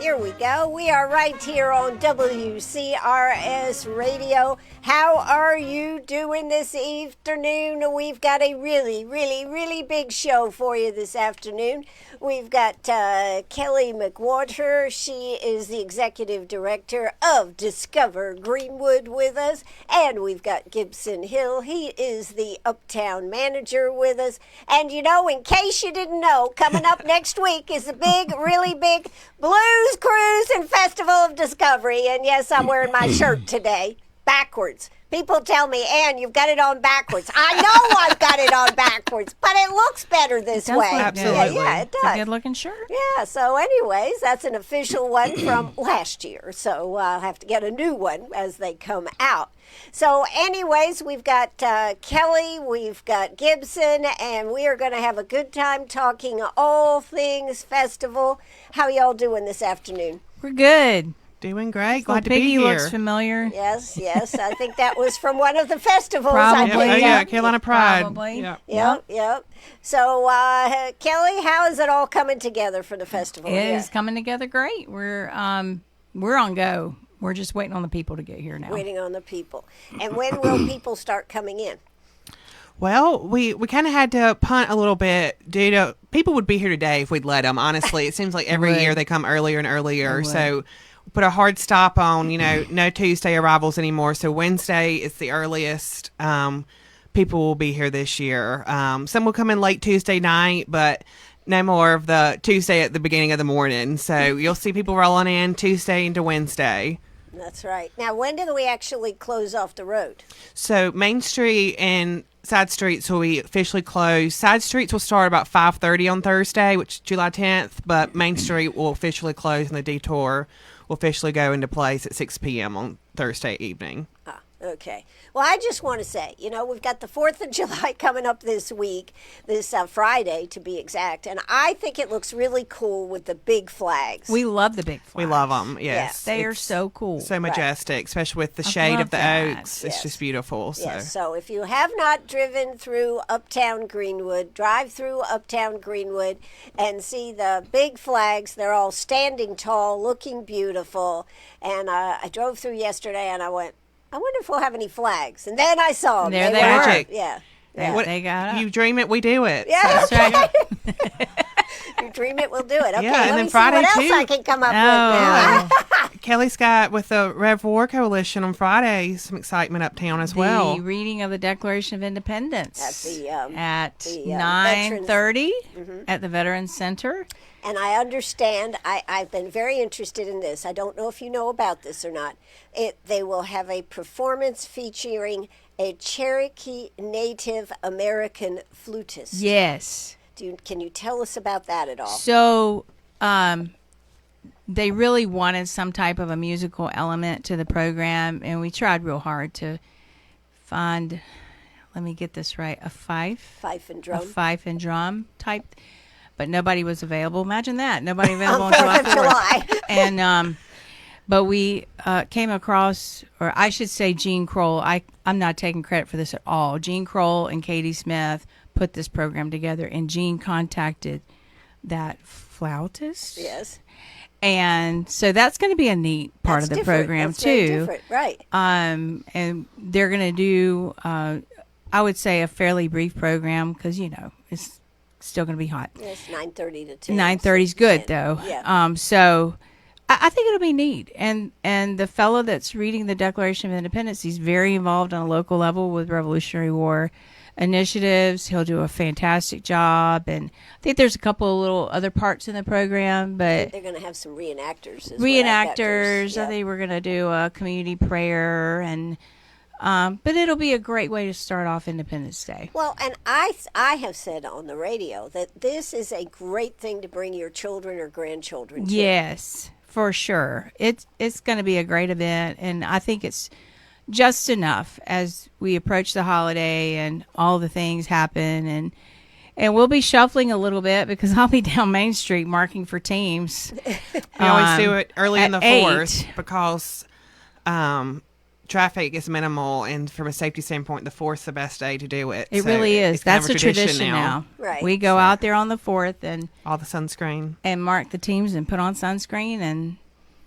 Here we go. We are right here on WCRS Radio. How are you doing this afternoon? We've got a really big show for you this afternoon. We've got Kelly McWhorter. She is the executive director of Discover Greenwood with us. And we've got Gibson Hill. He is the Uptown manager with us. And you know, in case you didn't know, coming up next week is a really big Blues Cruise and Festival of Discovery. And yes, I'm wearing my shirt today backwards. People tell me, Ann, you've got it on backwards. I know I've got it on backwards, but it looks better this way. Absolutely. Yeah, it does. It's a good-looking shirt. Yeah, so anyways, that's an official one from last year. So I'll have to get a new one as they come out. So anyways, we've got Kelly, we've got Gibson, and we are going to have a good time talking all things festival. How y'all doing this afternoon? We're good. Doing great. Glad to Piggy be here. looks familiar. Yes. I think that was from one of the festivals. Probably. Yeah, Carolina Pride. Probably. Yep. So, Kelly, how is it all coming together for the festival? It is coming together great. We're on go. We're just waiting on the people to get here now. Waiting on the people. And when will people start coming in? Well, we kind of had to punt a little bit due to people would be here today if we'd let them. Honestly, it seems like every year they come earlier and earlier. So we put a hard stop on, no Tuesday arrivals anymore. So Wednesday is the earliest people will be here this year. Some will come in late Tuesday night, but no more of the Tuesday at the beginning of the morning. So you'll see people rolling in Tuesday into Wednesday. That's right. Now, when do we actually close off the road? So Main Street and side streets will be officially closed. Side streets will start about 5:30 on Thursday, which is July 10th, but Main Street will officially close and the detour will officially go into place at 6 p.m. on Thursday evening. Okay. Well, I just want to say, we've got the 4th of July coming up this week, this Friday to be exact, and I think it looks really cool with the big flags. We love the big flags. We love them, yes. Yeah. They are so cool. So majestic, especially with the shade of the oaks. Yes. It's just beautiful. So. Yes. So if you have not driven through Uptown Greenwood, drive through Uptown Greenwood and see the big flags. They're all standing tall, looking beautiful. And I drove through yesterday and I went, I wonder if we'll have any flags. And then I saw them. There they were. Magic. Yeah. They got it. You dream it, we do it. Yeah, That's right. You dream it, we'll do it. Okay, Yeah, let and then me Friday, see what else too. I can come up with now. Kelly's got with the Rev War Coalition on Friday some excitement uptown as well. The reading of the Declaration of Independence At the 9:30 at the Veterans Center. And I understand, I've been very interested in this. I don't know if you know about this or not. They will have a performance featuring a Cherokee Native American flutist. Yes. Can you tell us about that at all? So, they really wanted some type of a musical element to the program, and we tried real hard to find, let me get this right, a fife and drum. A fife and drum type, but nobody was available. Imagine that. Nobody available on on 4th of July. And, but we came across, or I should say Gene Kroll. I'm not taking credit for this at all. Gene Kroll and Katie Smith put this program together, and Gene contacted that flautist. Yes. And so that's going to be a neat part of the program, that's too. Very different. Right. And they're going to do, I would say, a fairly brief program because, it's still going to be hot. Yes, 9:30 to 10. 9:30 is good, though. Yeah. So I think it'll be neat. And the fellow that's reading the Declaration of Independence, he's very involved on a local level with Revolutionary War initiatives. He'll do a fantastic job. And I think there's a couple of little other parts in the program, but they're going to have some reenactors. I think we're going to do a community prayer, and but it'll be a great way to start off Independence Day. Well, and I have said on the radio that this is a great thing to bring your children or grandchildren to. Yes, for sure. It's going to be a great event, and I think it's just enough as we approach the holiday and all the things happen, and we'll be shuffling a little bit because I'll be down Main Street marking for teams. We always do it early in the 8. 4th because traffic is minimal, and from a safety standpoint, the 4th's the best day to do it. It So really is. it's kind That's of a tradition now. Right. We go out there on the 4th and All the sunscreen mark the teams and put on sunscreen and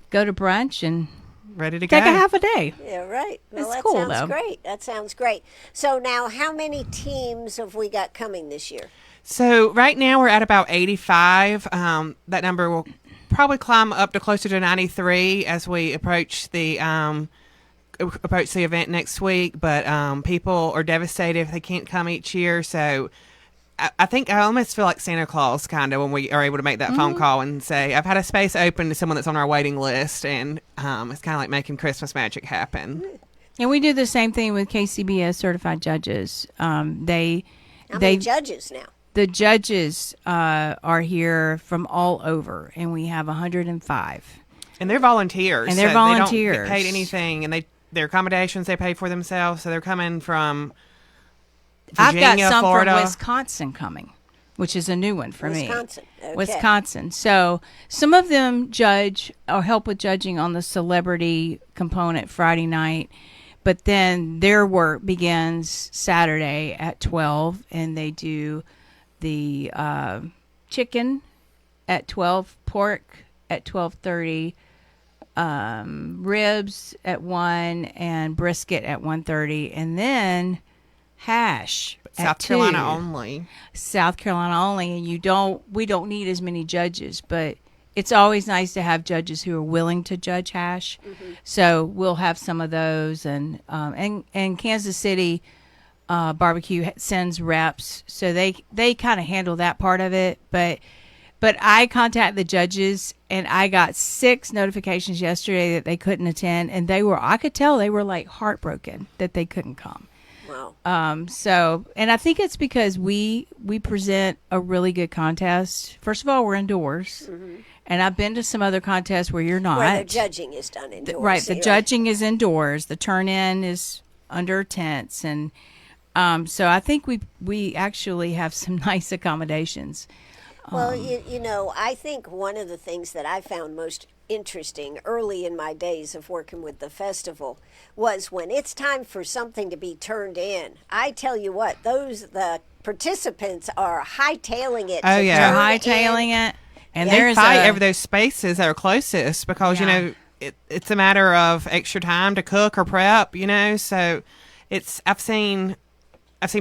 go to brunch and ready to go. take a half a day. Yeah, right. Well, It's that cool, sounds though. great. That sounds great. So now, how many teams have we got coming this year? So right now we're at about 85. That number will probably climb up to closer to 93 as we approach the event next week. But people are devastated if they can't come each year. So I think I almost feel like Santa Claus kind of when we are able to make that phone call and say, I've had a space open to someone that's on our waiting list. And it's kind of like making Christmas magic happen. And we do the same thing with KCBS certified judges. How many judges now? The judges are here from all over, and we have 105. And they're volunteers. And they're so volunteers. They don't get paid anything, and their accommodations they pay for themselves. So they're coming from Virginia, I've got some Florida. from Wisconsin coming, which is a new one for Wisconsin. me. Okay. Wisconsin. So some of them judge or help with judging on the celebrity component Friday night. But then their work begins Saturday at 12, and they do the chicken at 12, pork at 12:30, ribs at 1, and brisket at 1:30, and then hash South at Carolina 2. only. South Carolina only, and we don't need as many judges, but it's always nice to have judges who are willing to judge hash. So we'll have some of those, and Kansas City barbecue sends reps, so they kind of handle that part of it. But I contact the judges, and I got 6 notifications yesterday that they couldn't attend, and I could tell they were like heartbroken that they couldn't come. Wow. So, and I think it's because we present a really good contest. First of all, we're indoors. And I've been to some other contests where you're not. Where the judging is done indoors. Right. The judging is indoors. The turn-in is under tents. And so I think we actually have some nice accommodations. Well, you know, I think one of the things that I found most interesting early in my days of working with the festival was when it's time for something to be turned in. I tell you what, the participants are hightailing it. Oh, to yeah. turn Hightailing in. it. And They there's fight over those spaces that are closest because, Yeah. you know, it's a matter of extra time to cook or prep, you know. So I've seen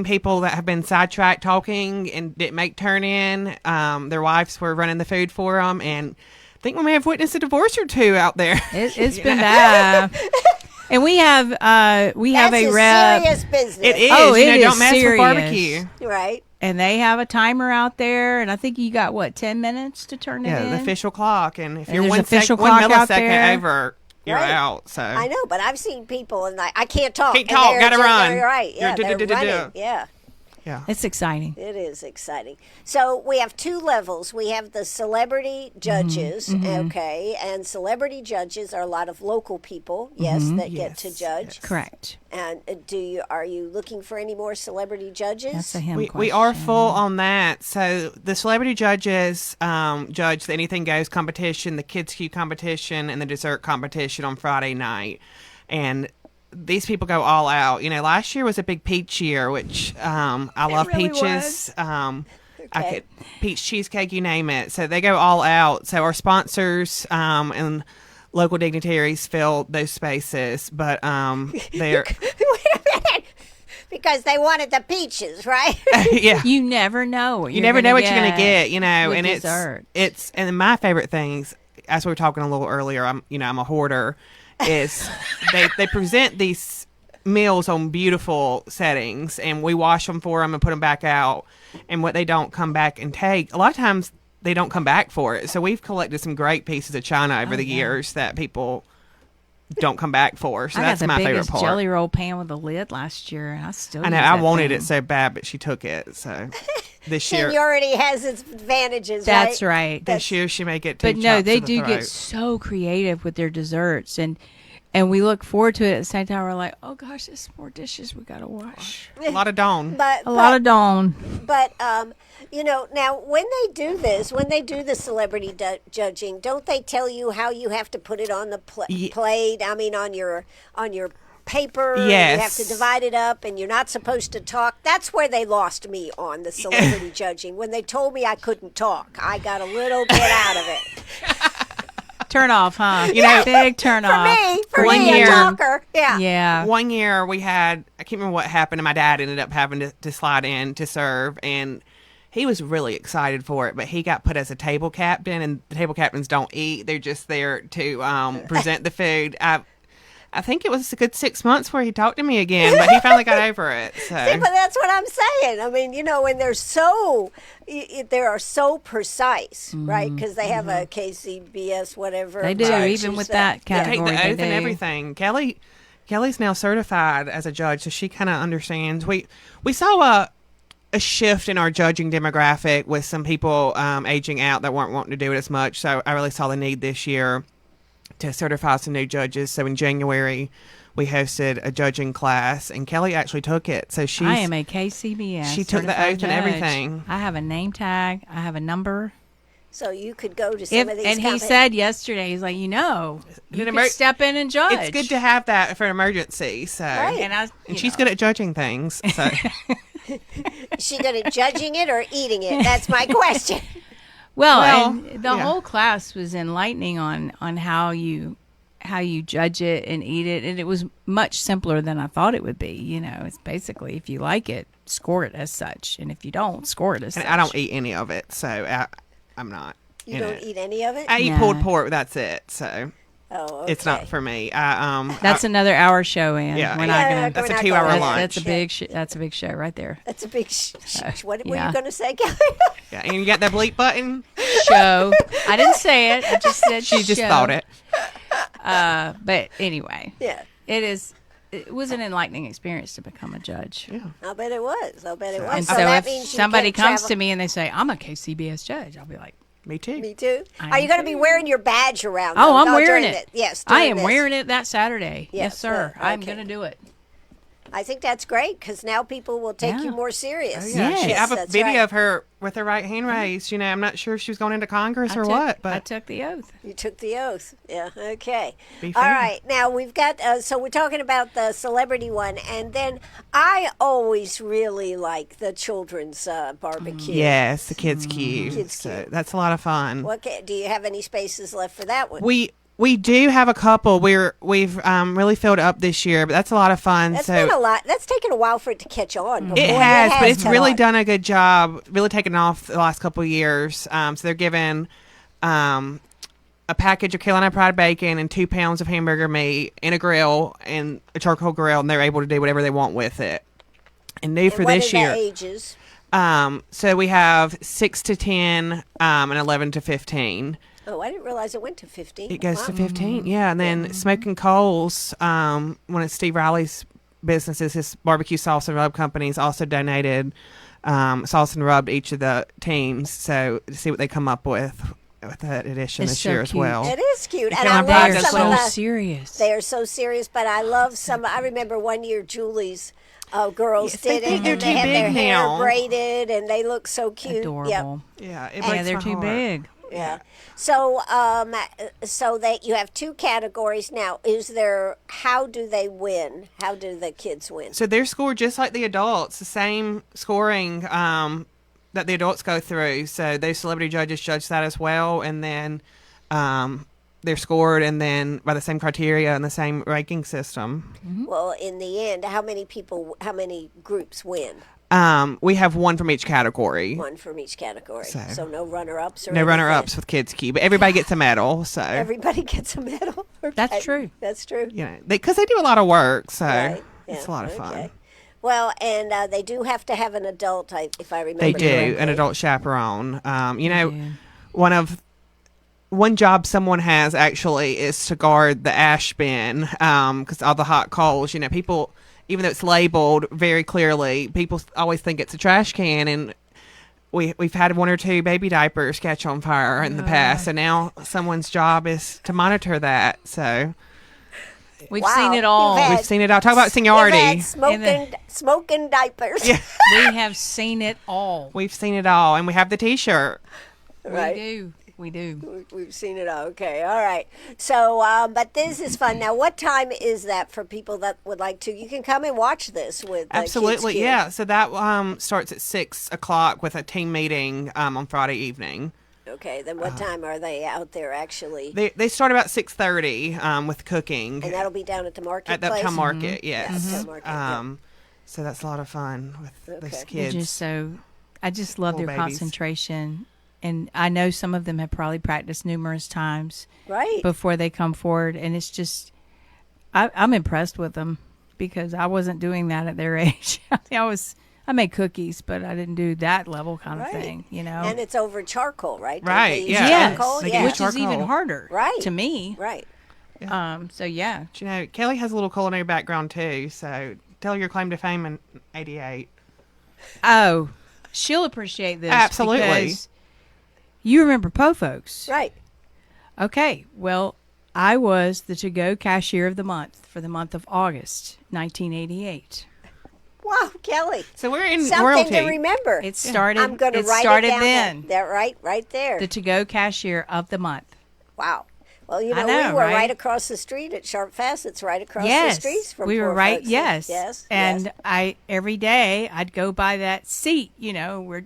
people that have been sidetracked talking and didn't make turn in. Their wives were running the food for them, and I think we may have witnessed a divorce or two out there. It's been bad. And we have a rep. Serious business. It is. Oh, it don't is mess serious. with barbecue. Right. And they have a timer out there, and I think you got 10 minutes to turn it in. Yeah, the official clock, and if And you're there's one official one clock out millisecond there. over, you're Right. out. So I know, but I've seen people and I can't talk. Can't and talk, they're gotta just- run. they're Right. Yeah, You're they're do-do-do-do. running. Yeah. yeah. It's exciting. It is exciting. So we have 2 levels. We have the celebrity judges, okay, and celebrity judges are a lot of local people, yes, that get to Yes, judge. Correct. And are you looking for any more celebrity judges? That's a him We question. are full on that. So the celebrity judges judge the Anything Goes competition, the Kids Q competition, and the dessert competition on Friday night. And these people go all out. You know, last year was a big peach year, which I love really peaches. I Okay. could peach cheesecake, you name it. So they go all out. So our sponsors and local dignitaries fill those spaces, but they're Wait a minute. Because they wanted the peaches, right? yeah. You never know what You never know what you're gonna get, you know, with and desserts. it's and my favorite things, as we were talking a little earlier, I'm a hoarder, is they present these meals on beautiful settings, and we wash them for them and put them back out, and what they don't come back and take, a lot of times they don't come back for it. So we've collected some great pieces of china over the years that people don't come back for. So I that's got the my favorite biggest part. jelly roll pan with a lid last year, and I still I know use I that wanted thing. it so bad, but she took it. So this year, Seniority has its advantages, That's right? right. this year she may get two But no, chops they to the do throat. get so creative with their desserts, and we look forward to it at the same time. We're like, oh gosh, there's more dishes we gotta wash. a lot of dawn. But A lot of dawn. But you know, now when they do this, when they do the celebrity judging, don't they tell you how you have to put it on the plate? I mean, on your paper. Yes. And you have to divide it up, and you're not supposed to talk. That's where they lost me on the celebrity judging. When they told me I couldn't talk, I got a little bit out of it. Turn off, huh? Big turn off. For me, a talker. Yeah. Yeah. One year we had, I can't remember what happened, and my dad ended up having to slide in to serve, and he was really excited for it, but he got put as a table captain, and the table captains don't eat. They're just there to present the food. I think it was a good 6 months where he talked to me again, but he finally got over it. So. See, but that's what I'm saying. I mean, when they're they are so precise, right? Because they have a KCBS, whatever. They do, even with that category. Take the oath and everything. Kelly's now certified as a judge, so she kind of understands. We saw a shift in our judging demographic with some people aging out that weren't wanting to do it as much. So I really saw the need this year to certify some new judges. So in January, we hosted a judging class, and Kelly actually took it. So I am a KCBS. She took the oath judge. and everything. I have a name tag. I have a number. So you could go to some of these. And he said yesterday, he's like, you could step in and judge. It's good to have that for an emergency. So, right. And she's good at judging things. So. Is she good at judging it or eating it? That's my question. Well, and the whole class was enlightening on how you judge it and eat it, and it was much simpler than I thought it would be. It's basically, if you like it, score it as such, and if you don't, score it as such. I don't eat any of it, so I'm not. You don't eat any of it? I eat pulled pork. That's it. So. Oh, okay. It's not for me. That's another hour show, Ann. Yeah, we're not gonna. That's a 2-hour lunch. That's a big. That's a big show right there. That's a big. What were you going to say, Kelly? Yeah, and you got the bleep button. Show. I didn't say it. I just said she just thought it. But anyway. Yeah. It was an enlightening experience to become a judge. Yeah. I'll bet it was. And so that if means somebody comes to me and they say, I'm a KCBS judge, I'll be like, me too. Me too. Are you going to be wearing your badge around? Oh, I'm wearing it. Yes. I am wearing it that Saturday. Yes, sir. Okay. I'm going to do it. I think that's great because now people will take you more serious. Oh, yeah. Yes. I have a video of her with her right hand raised. I'm not sure if she was going into Congress or what. But I took the oath. You took the oath. Yeah. Okay. Be fair. All right. Now we've got. So we're talking about the celebrity one, and then I always really like the children's barbecue. Yes, the kids' cube. So that's a lot of fun. Do you have any spaces left for that one? We do have a couple. We've really filled up this year, but that's a lot of fun. That's been a lot. That's taken a while for it to catch on. It has, but it's really done a good job. Really taken off the last couple of years. So they're given a package of Carolina Pride bacon and 2 pounds of hamburger meat and a grill and a charcoal grill, and they're able to do whatever they want with it. And new for this year. What are the ages? So we have 6 to 10 and 11 to 15. Oh, I didn't realize it went to 15. It goes to 15, yeah. And then Smoking Coals, one of Steve Riley's businesses, his barbecue sauce and rub companies, also donated sauce and rub to each of the teams. So to see what they come up with that edition this year as well. It is cute. And I love they're some of so serious. They are so serious, but I love some. I remember one year Julie's girls did it, and they had their hair braided, and they look so cute. Adorable. Yeah, they're too big. Yeah. So, so that you have 2 categories now. How do they win? How do the kids win? So they're scored just like the adults, the same scoring that the adults go through. So those celebrity judges judge that as well, and then they're scored, and then by the same criteria and the same ranking system. Mm-hmm. Well, in the end, how many groups win? We have one from each category. One from each category. So no runner-ups or no runner-ups with Kids Key, but everybody gets a medal. So everybody gets a medal. Okay. That's true. That's true. Because they do a lot of work, so it's a lot of fun. Well, and they do have to have an adult, if I remember. They do, correctly. an adult chaperone. One job someone has actually is to guard the ash bin because all the hot coals. People. Even though it's labeled very clearly, people always think it's a trash can, and we've had 1 or 2 baby diapers catch on fire in the past, and now someone's job is to monitor that. So we've seen it all. We've seen it all. Talk about seniority. Smoking diapers. Yeah. We have seen it all. We've seen it all, and we have the T-shirt. Right. We do. We do. We've seen it all. Okay, all right. So, but this is fun. Now, what time is that for people that would like to? You can come and watch this with Absolutely, Kids yeah. So that starts at 6 o'clock with a team meeting on Friday evening. Okay, then what time are they out there actually? They start about 6:30 with cooking. And that'll be down at the marketplace? At the Uptown Market, yes. Yeah, Uptown Market, yeah. So that's a lot of fun with those Okay. kids. I just love Little their babies. concentration. And I know some of them have probably practiced numerous times Right. before they come forward. And it's just, I'm impressed with them because I wasn't doing that at their age. I made cookies, but I didn't do that level kind of thing, you know. And it's over charcoal, right? Don't Right, they use yeah. charcoal? They Yeah. use Which is even charcoal. harder Right. to me. Right. So, yeah. But, you know, Kelly has a little culinary background too, so tell your claim to fame in 88. Oh, she'll appreciate this. Absolutely. Because you remember Po Folks. Right. Okay. Well, I was the to-go cashier of the month for the month of August, 1988. Wow, Kelly. So we're in Something royalty. to remember. It started. I'm going to it write started it down. then. That right there. The to-go cashier of the month. Wow. Well, you I know, know, we were right? right across the street at Sharp Fest. It's right across the Yes, street from we were Poor right. Folks. Yes, Yes. And yes. every day I'd go by that seat. You know, where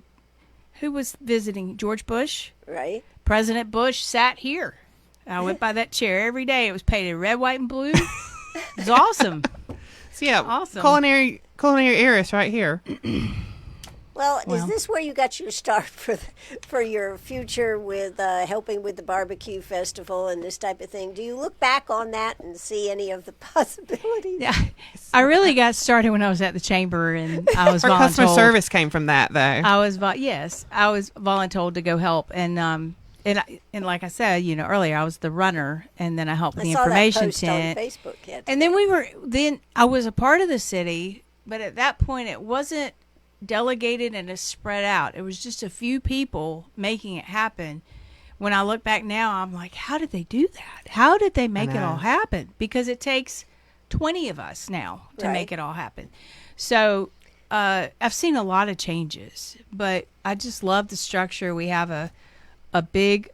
who was visiting George Bush? Right. President Bush sat here. I went by that chair every day. It was painted red, white, and blue. It was awesome. So yeah, Awesome. culinary heiress right here. Well, is Well. this where you got your start for your future with helping with the barbecue festival and this type of thing? Do you look back on that and see any of the possibilities? Yeah, I really got started when I was at the chamber, and I was Our customer voluntold. service came from that though. I was voluntold to go help, and like I said, you know, earlier, I was the runner, and then I helped with I the saw information that post tent. on Facebook. Yeah, And then I was a part of the city, but at that point it wasn't delegated and it's spread out. It was just a few people making it happen. When I look back now, I'm like, how did they do that? How did they make it know. all happen? Because it takes 20 of us now to Right. make it all happen. So I've seen a lot of changes, but I just love the structure. We have a big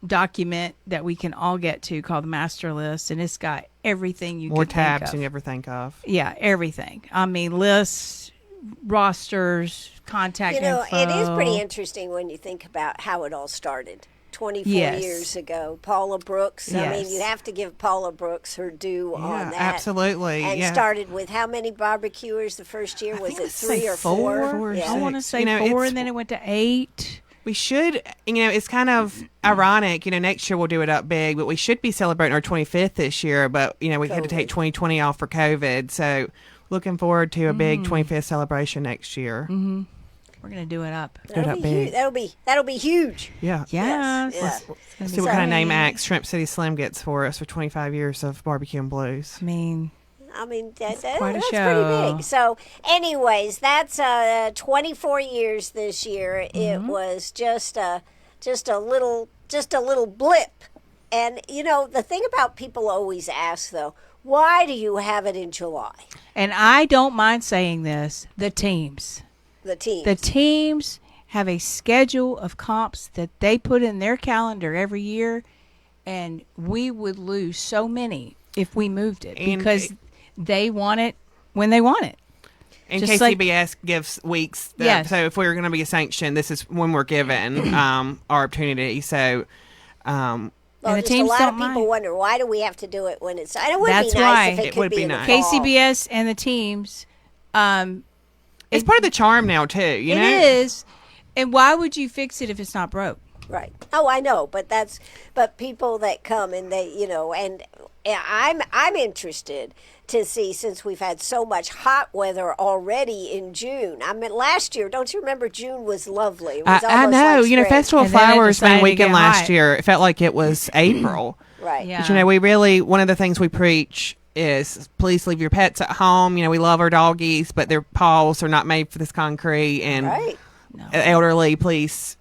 document that we can all get to called the master list, and it's got everything you More can think tabs of. than you ever think of. Yeah, everything. I mean, lists, rosters, contact You know, info. it is pretty interesting when you think about how it all started. 24 Yes. years ago, Paula Brooks. I mean, Yes. you have to give Paula Brooks her due on Yeah, that. absolutely. And yeah. started with how many barbecuers the first year? Was think it it's 3 or 4? four or Yeah. I want to six. say You know, 4, it's- and then it went to 8. We should, you know, it's kind of ironic. You know, next year we'll do it up big, but we should be celebrating our 25th this year. But, you know, we had to take COVID. 2020 off for COVID. So looking forward to a big 25th celebration next year. We're gonna do it up. Do it up big. That'll be huge. Yeah. Yes. Yeah. It's gonna See be what kind of name great. acts Shrimp City Slim gets for us for 25 years of barbecue and blues. I mean, I mean, quite a that's pretty show. big. So, anyways, that's 24 years this year. It was just a little blip. And you know, the thing about people always ask though, why do you have it in July? and I don't mind saying this: the teams. The team. The teams have a schedule of comps that they put in their calendar every year, and we would lose so many if we moved it And because they want it when they want it. And Just like- KCBS gives weeks. Yes. So if we're going to be sanctioned, this is when we're given our opportunity. So, well, and the just a teams lot don't of people mind. wonder why do we have to do it when it's. And it would That's be nice why. if it, It could would be be in the nice. fall. KCBS and the teams. it's part of the charm now, too. You know? It is. And why would you fix it if it's not broke? Right. Oh, I know, but people that come and they, you know, and I'm interested to see, since we've had so much hot weather already in June. I mean, last year, don't you remember June was lovely? It was I almost know. like You know, spring. Festival of And then it Flowers decided main to weekend get last hot. year, it felt like it was April. Right. Yeah. But, you know, we really, one of the things we preach is please leave your pets at home. You know, we love our doggies, but their paws are not made for this concrete. And Right. elderly, please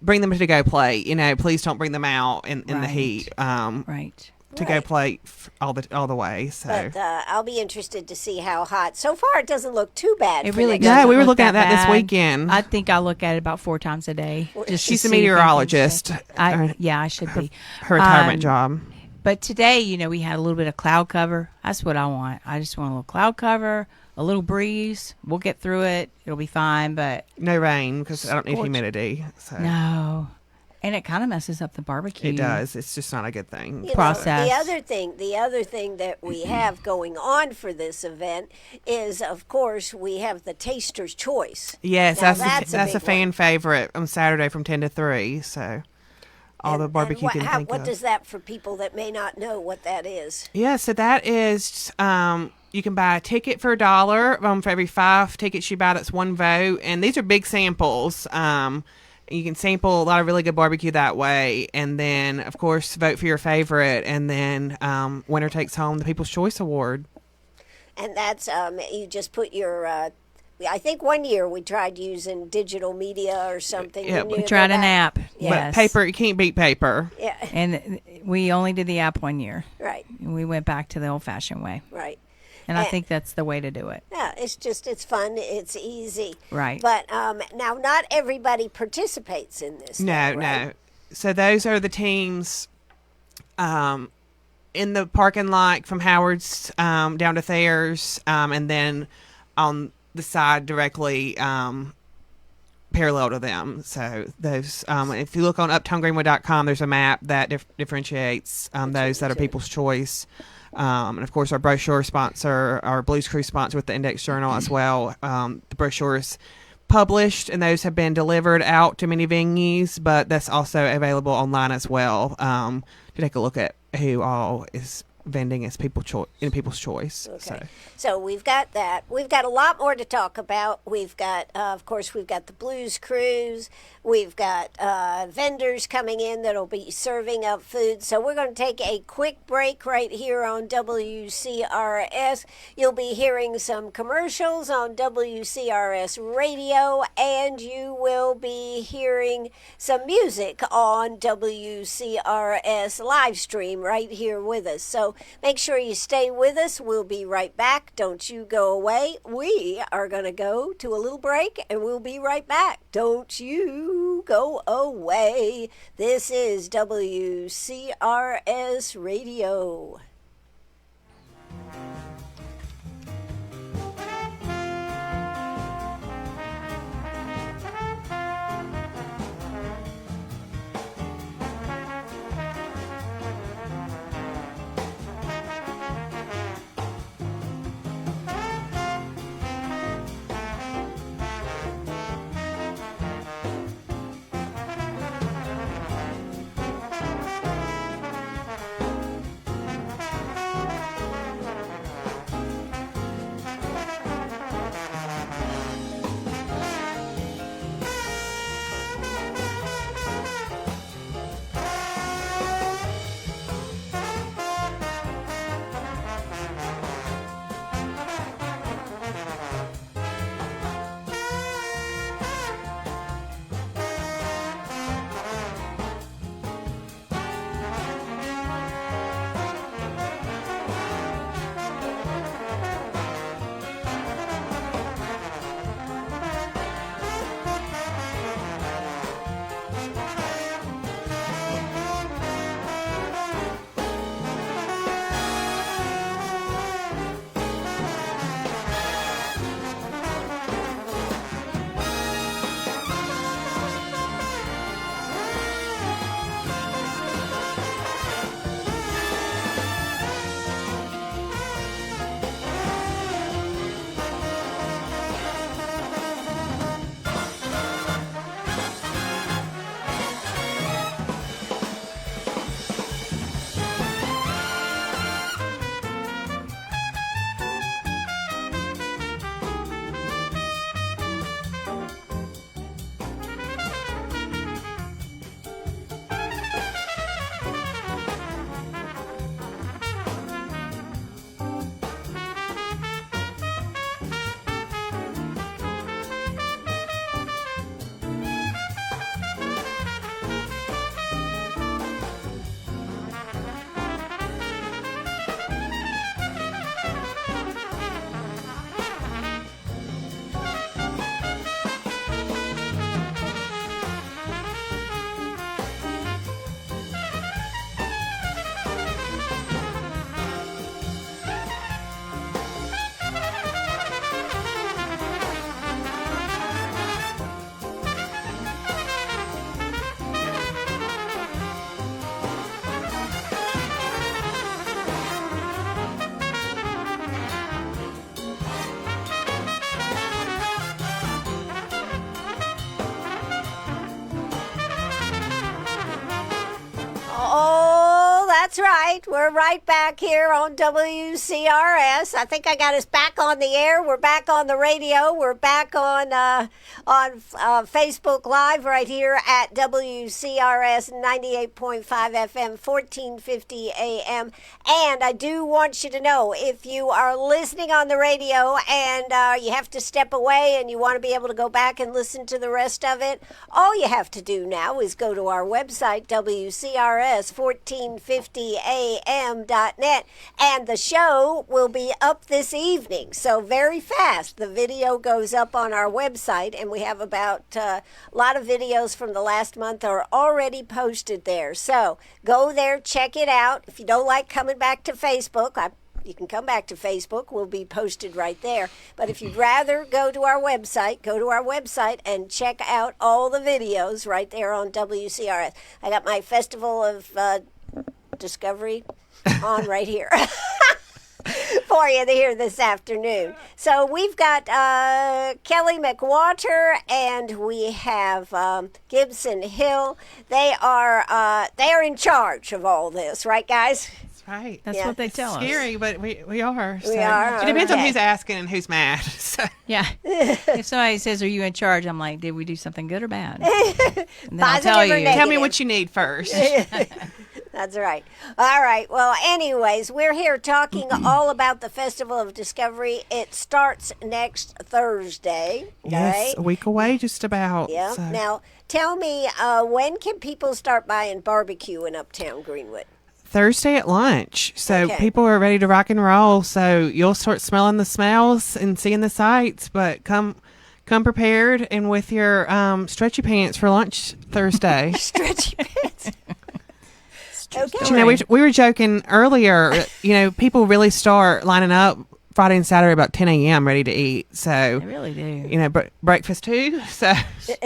bring them to go play. You know, please don't bring them out in the Right. heat. Right. to go Right. play all the way. So But I'll be interested to see how hot. So far, it doesn't look too bad. It for really next doesn't. No, we were look looking at that this bad. weekend. I think I look at it about 4 times a day. Just to She's a see if anything's meteorologist. changed. I should be. Her retirement job. But today, we had a little bit of cloud cover. That's what I want. I just want a little cloud cover, a little breeze. We'll get through it. It'll be fine. But No rain because I don't need Scorch- humidity. So no, and it kind of messes up the barbecue. it does. It's just not a good thing. You know, Process. the other thing that we have going on for this event is, of course, we have the Taster's Choice. Yes, Now, that's big a fan one. favorite on Saturday from 10 to 3. So all the barbecue what, you can think what of. does that, for people that may not know what that is? Yeah, so that is you can buy a ticket for $1 for every 5 tickets you buy. That's one vote, and these are big samples. You can sample a lot of really good barbecue that way, and then of course vote for your favorite, and then winner takes home the People's Choice Award. And that's you just put your. I think one year we tried using digital media or something. Yeah, Didn't we you, Tried an about- app. Yeah. Yes. But paper, you can't beat paper. Yeah, And we only did the app 1 year. right, And we went back to the old-fashioned way. right. And I And- think that's the way to do it. Yeah, it's fun, it's easy. Right. But now, not everybody participates in this. No, though, right? no. So those are the teams in the parking lot from Howard's down to Thayer's, and then on the side directly parallel to them. So those, if you look on uptowngreenwood.com, there's a map that differentiates those that are People's Choice. And of course, our brochure sponsor, our Blues Cruise sponsor with the Index Journal as well. The brochures published, and those have been delivered out to many venues, but that's also available online as well to take a look at who all is vending as in People's Choice. Okay. So we've got that. We've got a lot more to talk about. We've got, of course, we've got the Blues Cruise. We've got vendors coming in that'll be serving up food. So we're going to take a quick break right here on WCRS. You'll be hearing some commercials on WCRS radio, and you will be hearing some music on WCRS live stream right here with us. So make sure you stay with us. We'll be right back. Don't you go away. We are going to go to a little break, and we'll be right back. Don't you go away. This is WCRS Radio. That's right. We're right back here on WCRS. I think I got us back on the air. We're back on the radio. We're back on Facebook Live right here at WCRS 98.5 FM, 1450 AM. And I do want you to know, if you are listening on the radio and you have to step away and you want to be able to go back and listen to the rest of it, all you have to do now is go to our website, WCRS1450am.net, and the show will be up this evening. So very fast, the video goes up on our website, and we have about a lot of videos from the last month are already posted there. So go there, check it out. If you don't like coming back to Facebook, you can come back to Facebook. We'll be posted right there. But if you'd rather go to our website and check out all the videos right there on WCRS. I got my Festival of Discovery on right here for you here this afternoon. So we've got Kelly McWhorter and we have Gibson Hill. They are in charge of all this, right, guys? Right. That's what they tell us. Scary, but we are. We are. It depends on Okay. who's asking and who's mad. So. Yeah. If somebody says, "Are you in charge?" I'm like, "Did we do something good or bad?" And then I'll Positive tell or you. negative? Tell me what you need first. That's right. All right. Well, anyways, we're here talking all about the Festival of Discovery. It starts next Thursday. Yes, right? a week away, just about. Yeah. So. Now, tell me, when can people start buying barbecue in Uptown Greenwood? Thursday at lunch. So Okay. people are ready to rock and roll. So you'll start smelling the smells and seeing the sights, but come prepared and with your stretchy pants for lunch Thursday. Stretchy pants. Okay. You know, we were joking earlier, people really start lining up Friday and Saturday about 10 a.m. ready to eat. So, They really do. breakfast too. So,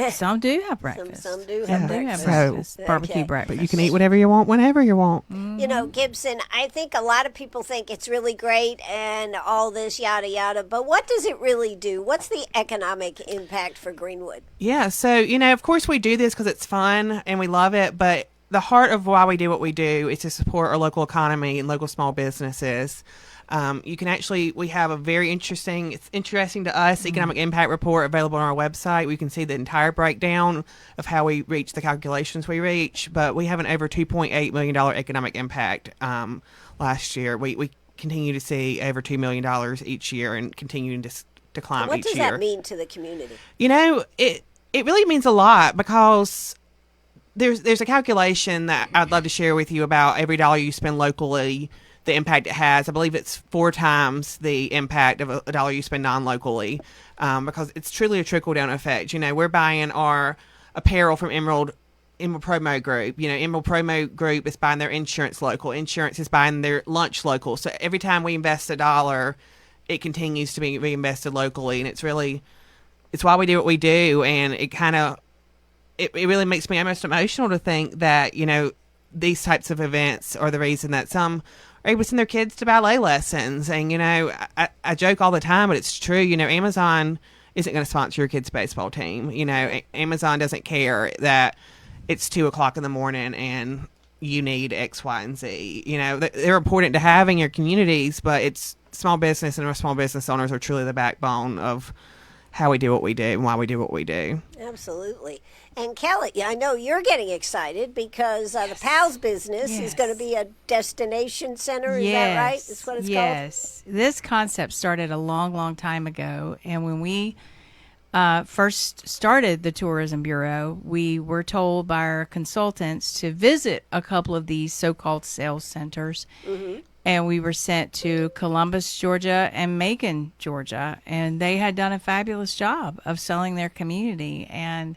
Some do have breakfast. Some do Some have do have breakfast. breakfast. Okay. Barbecue breakfast. but you can eat whatever you want, whenever you want. You know, Gibson, I think a lot of people think it's really great and all this yada yada, but what does it really do? What's the economic impact for Greenwood? Yeah. So, of course we do this because it's fun and we love it, but the heart of why we do what we do is to support our local economy and local small businesses. We have a very it's interesting to us, economic impact report available on our website. We can see the entire breakdown of how we reach the calculations we reach, but we have an over $2.8 million economic impact last year. We continue to see over $2 million each year and continuing to climb What each does year. that mean to the community? It really means a lot because there's a calculation that I'd love to share with you about every dollar you spend locally, the impact it has. I believe it's 4 times the impact of a dollar you spend non-locally, because it's truly a trickle-down effect. We're buying our apparel from Emerald Promo Group. Emerald Promo Group is buying their insurance local. Insurance is buying their lunch local. So every time we invest a dollar, it continues to be reinvested locally, and it's why we do what we do, and it really makes me almost emotional to think that, these types of events are the reason that some are able to send their kids to ballet lessons. And, I joke all the time, but it's true. Amazon isn't going to sponsor your kid's baseball team. Amazon doesn't care that it's 2:00 in the morning and you need X, Y, and Z. They're important to have in your communities, but it's small business, and our small business owners are truly the backbone of how we do what we do and why we do what we do. Absolutely. And Kelly, I know you're getting excited because the Pals business is going to be a destination center. Is that right? That's what it's called? Yes. This concept started a long, long time ago. And when we first started the Tourism Bureau, we were told by our consultants to visit a couple of these so-called sales centers. Mm-hmm. And we were sent to Columbus, Georgia, and Macon, Georgia. And they had done a fabulous job of selling their community. And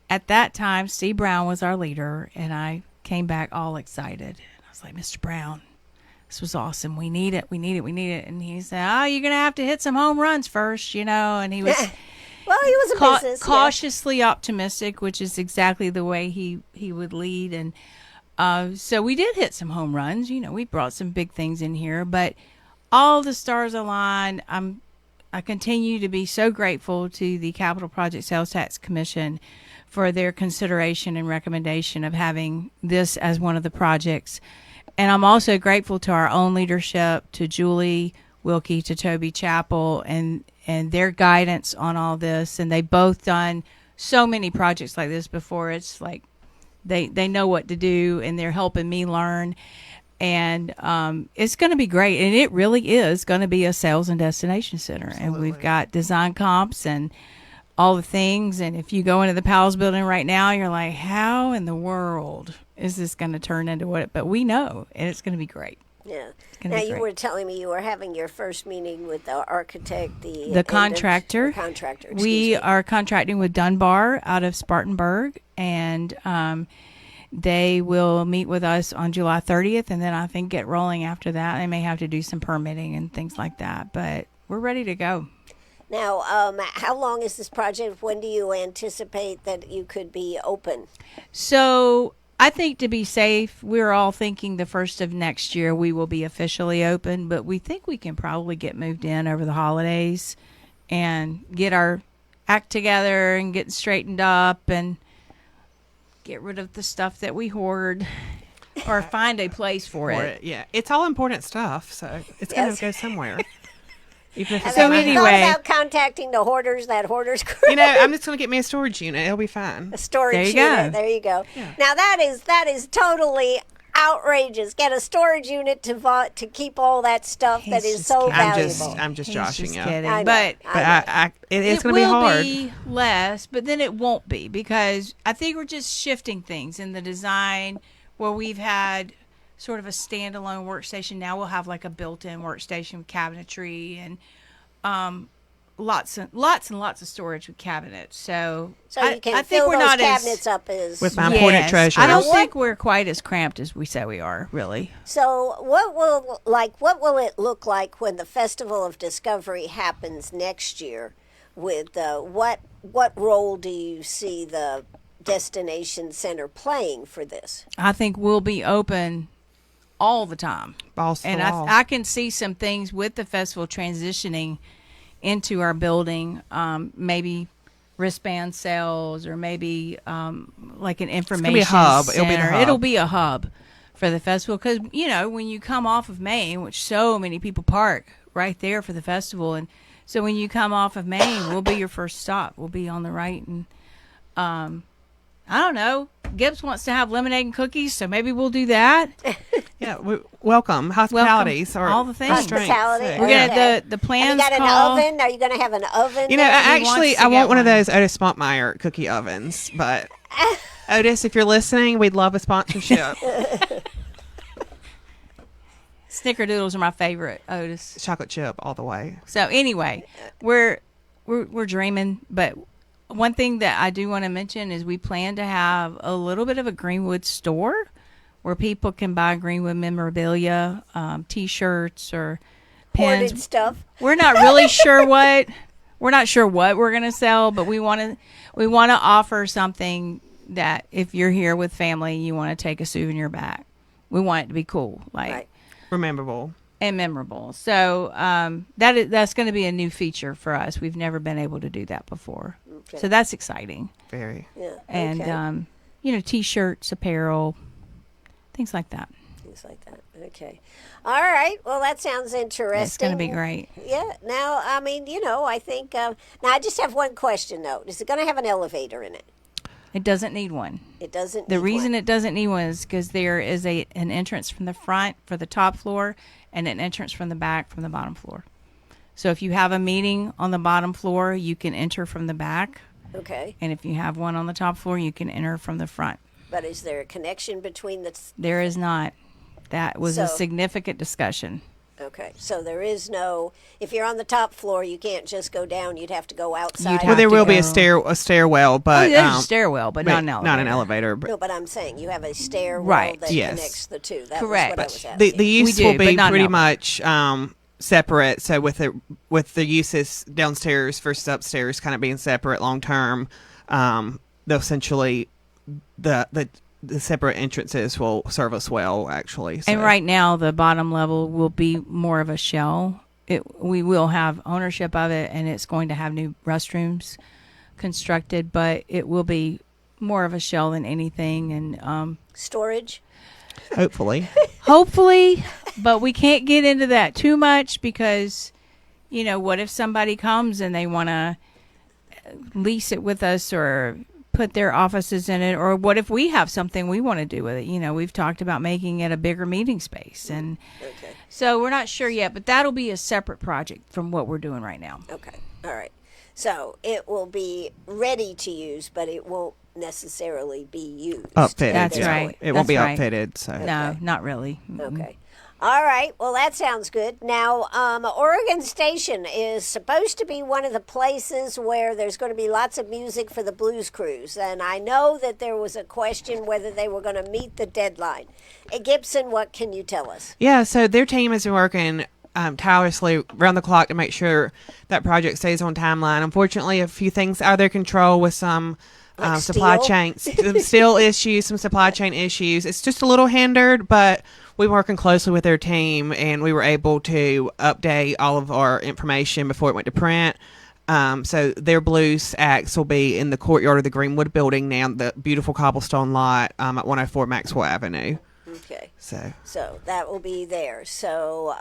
at that time, Steve Brown was our leader, and I came back all excited. I was like, Mr. Brown, this was awesome. We need it. And he said, oh, you're going to have to hit some home runs first, And he was well, he was a business. cautiously optimistic, which is exactly the way he would lead. And so we did hit some home runs. We brought some big things in here, but all the stars aligned. I continue to be so grateful to the Capital Project Sales Tax Commission for their consideration and recommendation of having this as one of the projects. And I'm also grateful to our own leadership, to Julie Wilkie, to Toby Chappell, and their guidance on all this. And they've both done so many projects like this before. It's like they know what to do, and they're helping me learn. And it's going to be great. And it really is going to be a sales and destination center. Absolutely. And we've got design comps and all the things. And if you go into the Powell's building right now, you're like, how in the world is this going to turn into what? But we know, and it's going to be great. Yeah. gonna Now, be you great. were telling me you were having your first meeting with the architect, The contractor. Excuse We me. are contracting with Dunbar out of Spartanburg, and they will meet with us on July 30th, and then I think get rolling after that. They may have to do some permitting and things like that, but we're ready to go. Now, how long is this project? When do you anticipate that you could be open? So I think to be safe, we're all thinking the first of next year we will be officially open, but we think we can probably get moved in over the holidays and get our act together and get straightened up and get rid of the stuff that we hoard or find a place for it. Yeah, it's all important stuff, so it's going Yes. to go somewhere. Even if it's So Have you in my thought anyway- about contacting the hoarders, that hoarders group? You know, I'm just going to get me a storage unit. It'll be fine. A storage There you unit. go. There you go. Yeah. Now that is totally outrageous. Get a storage unit to keep all that stuff that He's is just so kidding. valuable. I'm just He's joshing just you. kidding. I know. But But it's going to be will hard. be less, but then it won't be because I think we're just shifting things in the design where we've had sort of a standalone workstation. Now we'll have like a built-in workstation with cabinetry and lots and lots of storage with cabinets. So, So you can I think fill we're those not cabinets as up as With my important treasures. I don't What- think we're quite as cramped as we say we are, really. So what will it look like when the Festival of Discovery happens next year? With what role do you see the destination center playing for this? I think we'll be open all the time. Balls to the And wall. I can see some things with the festival transitioning into our building, maybe wristband sales or maybe like an information be a hub. center. It'll be a hub. It'll be a hub for the festival because, you know, when you come off of Main, which so many people park right there for the festival, and so when you come off of Main, we'll be your first stop. We'll be on the right, and I don't know. Gibbs wants to have lemonade and cookies, so maybe we'll do that. Yeah, welcome. Hospitalities. Welcome. Or All the things. Hospitality. drinks. We're gonna Okay. the Have you plans got an call. oven? Are you going to have an oven? You know, there? He wants actually, to I want get one of one. those Otis Spontmeyer cookie ovens. But Otis, if you're listening, we'd love a sponsorship. Snickerdoodles are my favorite, Otis. Chocolate chip all the way. So anyway, we're dreaming, but one thing that I do want to mention is we plan to have a little bit of a Greenwood store where people can buy Greenwood memorabilia, T-shirts or Hoarded pins. stuff. We're not really sure what we're gonna sell, but we want to offer something that if you're here with family, you want to take a souvenir back. We want it to be cool, like. Right. Rememberable. And memorable. So that's going to be a new feature for us. We've never been able to do that before. Okay. So that's exciting. Very. Yeah. And, okay. you know, T-shirts, apparel, things like that. Things like that. Okay. All right. Well, that sounds interesting. It's going to be great. Yeah. Now, I mean, you know, I think. Now, I just have one question though. Is it going to have an elevator in it? It doesn't need one. It doesn't. The need reason one. it doesn't need one is because there is an entrance from the front for the top floor and an entrance from the back from the bottom floor. So if you have a meeting on the bottom floor, you can enter from the back. Okay. And if you have one on the top floor, you can enter from the front. But is there a connection between the? There is not. That was a So- significant discussion. Okay. So there is no. If you're on the top floor, you can't just go down. You'd have to go outside. have Well, there to will be go. a stairwell, but there's a stairwell, but not an elevator. Not an elevator. But No, but I'm saying you have a stairwell Right. that Yes. connects the two. That Correct. was what I was the asking. use We do, will be but not an pretty elevator. much separate. So with the uses downstairs versus upstairs kind of being separate long term, they'll essentially the separate entrances will serve us well, actually. So. And right now, the bottom level will be more of a shell. We will have ownership of it, and it's going to have new restrooms constructed, but it will be more of a shell than anything. And Storage. Hopefully. Hopefully, but we can't get into that too much because, what if somebody comes and they want to lease it with us or put their offices in it, or what if we have something we want to do with it? We've talked about making it a bigger meeting space, and so we're not sure yet, but that'll be a separate project from what we're doing right now. Okay. All right. So it will be ready to use, but it won't necessarily be used. Upfitted. That's right. It won't be That's right. outfitted. So No, not really. Okay. All right. Well, that sounds good. Now, Oregon Station is supposed to be one of the places where there's going to be lots of music for the Blues Cruise. And I know that there was a question whether they were going to meet the deadline. Gibson, what can you tell us? Yeah, so their team has been working tirelessly around the clock to make sure that project stays on timeline. Unfortunately, a few things out of their control with some supply chain steel issues, some supply chain issues. It's just a little hindered, but we're working closely with their team, and we were able to update all of our information before it went to print. So their blues acts will be in the courtyard of the Greenwood building now, the beautiful cobblestone lot at 104 Maxwell Avenue. Okay. So that will be there. So,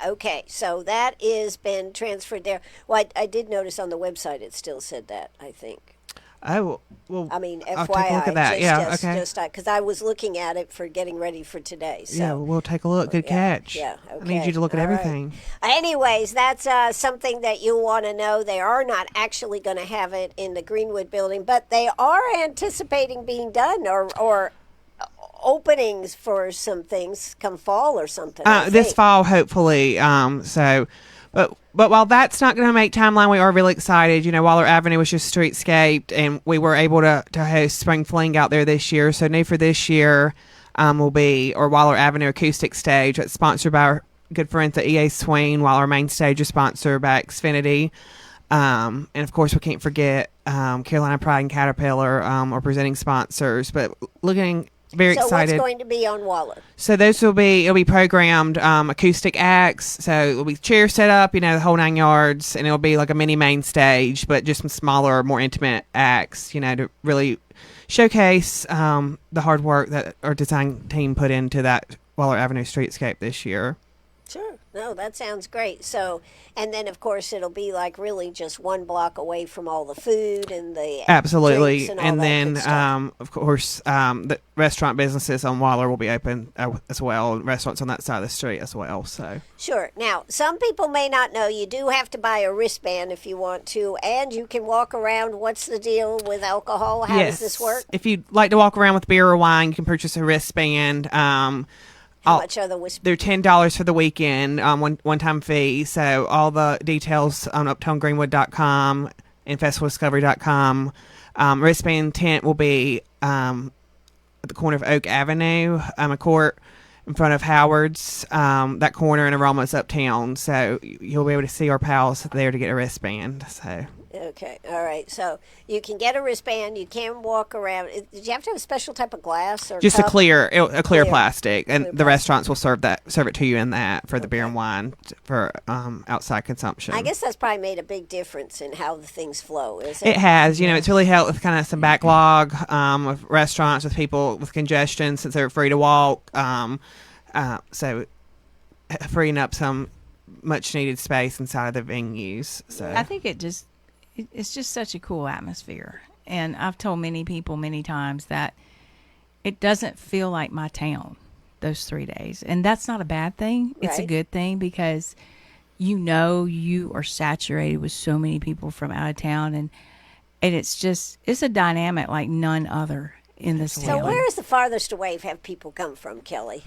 okay. So that is been transferred there. Well, I did notice on the website it still said that, I think. Oh, well, I mean, I'll FYI. take a look at that. Just because I was looking at it for getting ready for today. So. Yeah, we'll take a look. Good catch. Yeah, okay. I need you to look at All everything. Right. Anyways, that's something that you want to know. They are not actually going to have it in the Greenwood building, but they are anticipating being done or openings for some things come fall or something. This fall, hopefully. But while that's not going to make timeline, we are really excited. Waller Avenue was just streetscaped, and we were able to host Spring Fling out there this year. So new for this year will be our Waller Avenue Acoustic Stage. That's sponsored by our good friends at EA Swain, while our main stage is sponsored by Xfinity. And of course, we can't forget Carolina Pride and Caterpillar are presenting sponsors. But looking very excited. So what's going to be on Waller? So it'll be programmed acoustic acts. So it'll be chairs set up, the whole 9 yards, and it'll be like a mini main stage, but just some smaller, more intimate acts, to really showcase the hard work that our design team put into that Waller Avenue streetscape this year. Sure. No, that sounds great. So, and then of course it'll be like really just one block away from all the food and the absolutely, and then of course the restaurant businesses on Waller will be open as well. Restaurants on that side of the street as well. So sure. Now, some people may not know you do have to buy a wristband if you want to, and you can walk around. What's the deal with alcohol? How does this work? If you'd like to walk around with beer or wine, you can purchase a wristband. How much are the wristbands? They're $10 for the weekend, one-time fee. So all the details on uptowngreenwood.com and festivalsdiscovery.com. Wristband tent will be at the corner of Oak Avenue, a court in front of Howard's, that corner in Aroma's Uptown. So you'll be able to see our pals there to get a wristband. So. Okay, all right. So you can get a wristband. You can walk around. Did you have to have a special type of glass or just cup? a clear plastic, and Clear the restaurants will serve it to you in that for the beer and wine for outside consumption. I guess that's probably made a big difference in how the things flow. Is it? It has. It's really helped with kind of some backlog of restaurants with people with congestion since they're free to walk. So freeing up some much needed space inside of the venues. So I think it's just such a cool atmosphere. And I've told many people many times that it doesn't feel like my town those 3 days. And that's not a bad thing. It's a good thing because you are saturated with so many people from out of town. And it's a dynamic like none other in this town. So where is the farthest away have people come from, Kelly?